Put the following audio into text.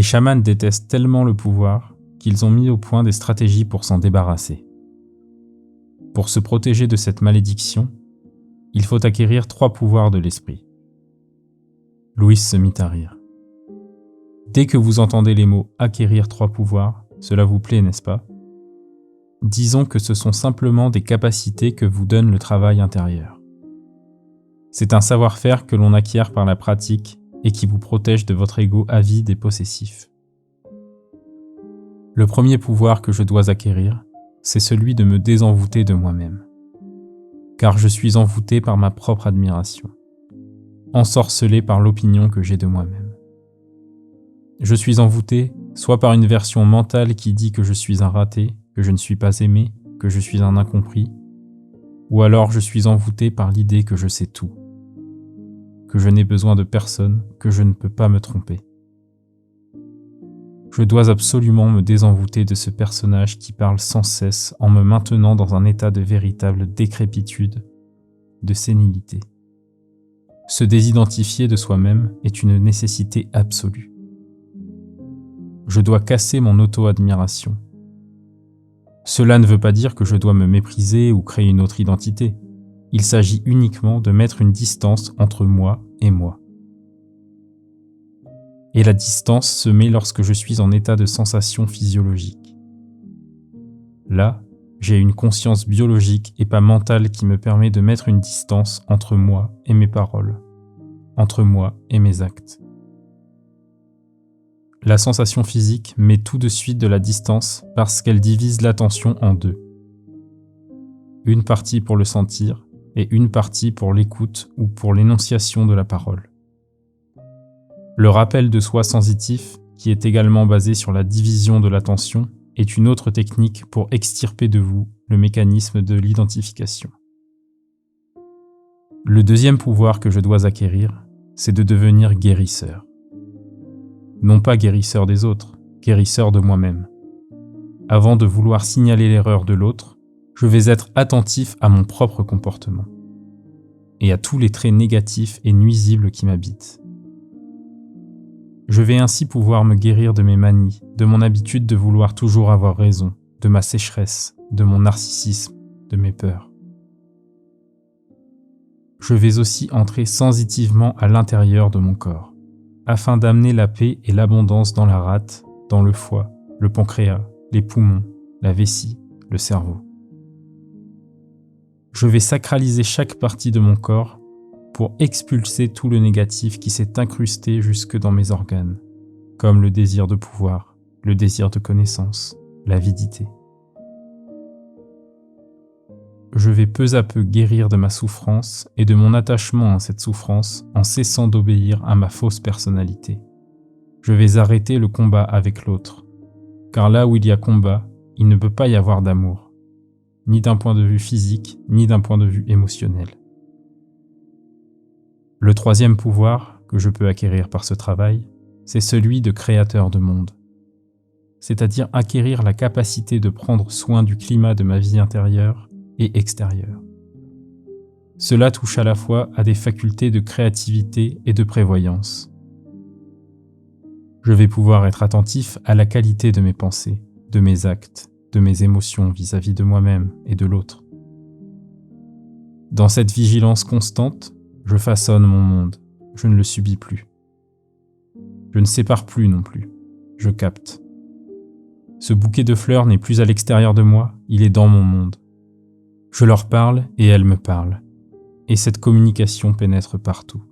Les chamans détestent tellement le pouvoir qu'ils ont mis au point des stratégies pour s'en débarrasser. Pour se protéger de cette malédiction, il faut acquérir 3 pouvoirs de l'esprit. Louis se mit à rire. Dès que vous entendez les mots « acquérir 3 pouvoirs », cela vous plaît, n'est-ce pas? Disons que ce sont simplement des capacités que vous donne le travail intérieur. C'est un savoir-faire que l'on acquiert par la pratique et qui vous protège de votre ego avide et possessif. Le premier pouvoir que je dois acquérir, c'est celui de me désenvoûter de moi-même. Car je suis envoûté par ma propre admiration, ensorcelé par l'opinion que j'ai de moi-même. Je suis envoûté soit par une version mentale qui dit que je suis un raté, que je ne suis pas aimé, que je suis un incompris, ou alors je suis envoûté par l'idée que je sais tout, que je n'ai besoin de personne, que je ne peux pas me tromper. Je dois absolument me désenvoûter de ce personnage qui parle sans cesse en me maintenant dans un état de véritable décrépitude, de sénilité. Se désidentifier de soi-même est une nécessité absolue. Je dois casser mon auto-admiration. Cela ne veut pas dire que je dois me mépriser ou créer une autre identité. Il s'agit uniquement de mettre une distance entre moi et moi. Et la distance se met lorsque je suis en état de sensation physiologique. Là, j'ai une conscience biologique et pas mentale qui me permet de mettre une distance entre moi et mes paroles, entre moi et mes actes. La sensation physique met tout de suite de la distance parce qu'elle divise l'attention en 2. Une partie pour le sentir et une partie pour l'écoute ou pour l'énonciation de la parole. Le rappel de soi sensitif, qui est également basé sur la division de l'attention, est une autre technique pour extirper de vous le mécanisme de l'identification. Le deuxième pouvoir que je dois acquérir, c'est de devenir guérisseur. Non pas guérisseur des autres, guérisseur de moi-même. Avant de vouloir signaler l'erreur de l'autre, je vais être attentif à mon propre comportement et à tous les traits négatifs et nuisibles qui m'habitent. Je vais ainsi pouvoir me guérir de mes manies, de mon habitude de vouloir toujours avoir raison, de ma sécheresse, de mon narcissisme, de mes peurs. Je vais aussi entrer sensitivement à l'intérieur de mon corps, afin d'amener la paix et l'abondance dans la rate, dans le foie, le pancréas, les poumons, la vessie, le cerveau. Je vais sacraliser chaque partie de mon corps pour expulser tout le négatif qui s'est incrusté jusque dans mes organes, comme le désir de pouvoir, le désir de connaissance, l'avidité. Je vais peu à peu guérir de ma souffrance et de mon attachement à cette souffrance en cessant d'obéir à ma fausse personnalité. Je vais arrêter le combat avec l'autre, car là où il y a combat, il ne peut pas y avoir d'amour, ni d'un point de vue physique, ni d'un point de vue émotionnel. Le troisième pouvoir que je peux acquérir par ce travail, c'est celui de créateur de monde, c'est-à-dire acquérir la capacité de prendre soin du climat de ma vie intérieure et extérieure. Cela touche à la fois à des facultés de créativité et de prévoyance. Je vais pouvoir être attentif à la qualité de mes pensées, de mes actes, de mes émotions vis-à-vis de moi-même et de l'autre. Dans cette vigilance constante, je façonne mon monde, je ne le subis plus. Je ne sépare plus non plus, je capte. Ce bouquet de fleurs n'est plus à l'extérieur de moi, il est dans mon monde. Je leur parle et elles me parlent. Et cette communication pénètre partout.